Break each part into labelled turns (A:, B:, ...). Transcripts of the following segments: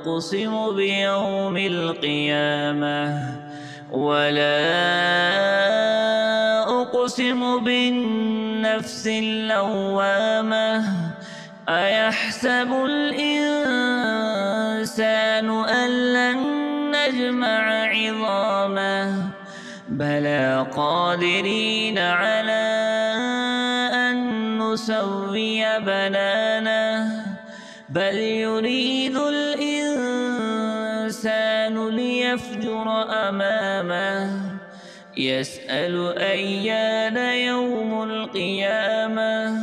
A: أقسم بيوم القيامة ولا أقسم بالنفس اللوامة أيحسب الإنسان أن لن نجمع عظامه بلى قادرين على أن نسوي بنانه بل يريد الإنسان ليفجر أمامه يسأل أيان يوم القيامة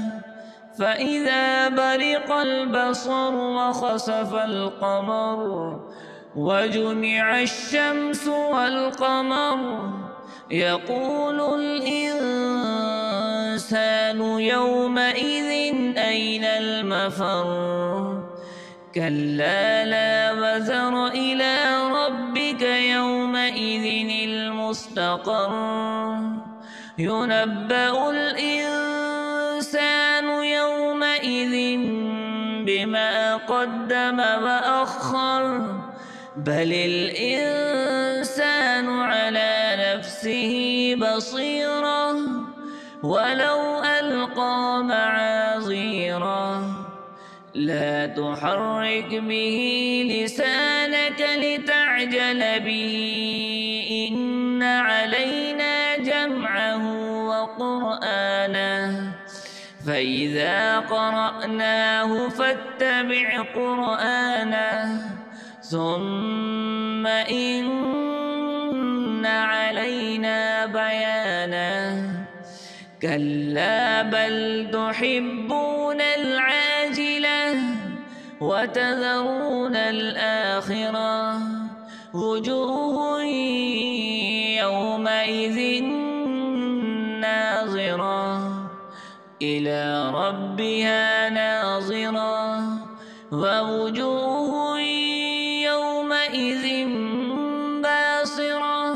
A: فإذا برق البصر وخسف القمر وجمع الشمس والقمر يقول الإنسان يومئذ أين المفر كلا لا وزر إلى ربك يومئذ المستقر ينبأ الإنسان يومئذ بما قدم وأخر بل الإنسان على نفسه بصيرة ولو ألقى معاذيره لا تحرك به لسانك لتعجل به إن علينا جمعه وقرآنه فإذا قرأناه فاتبع قرآنه ثم إن علينا بيانه كلا بل تحبون العاجلة وتذرون الآخرة وجوه يومئذ ناظرة إلى ربها ناظرة ووجوه يومئذ باصرة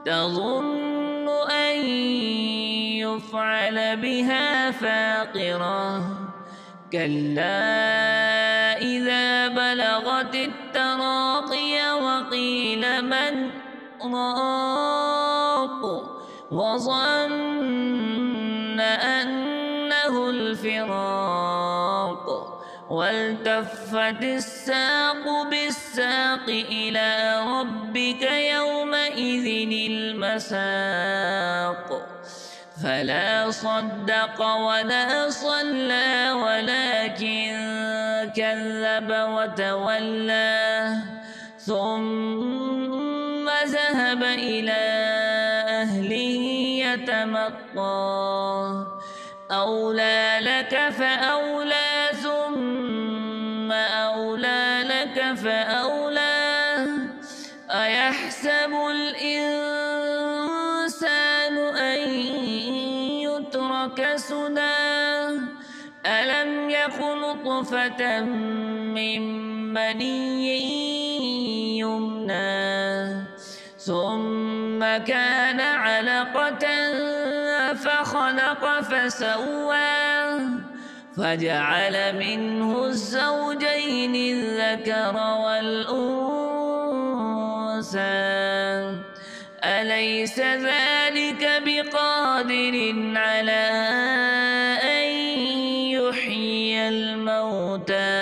A: تظن أن يفعل بها فاقرة كلا إذا بلغت التراقي وقيل من راق وظن أنه الفراق والتفت الساق بالساق إلى ربك يومئذ المساق فلا صدق ولا صلى ولكن كذب وتولى ثم ذهب إلى أهله يتمطى أولى لك فأولى ثم أولى لك فأولى أيحسب الإنسان أن يترك سدى ألم يكن نطفة من مني يمنى ثم كان علقة فخلق فسوى فجعل منه الزوجين الذكر والأنثى أليس ذلك بقادر على أن يحيي الموتى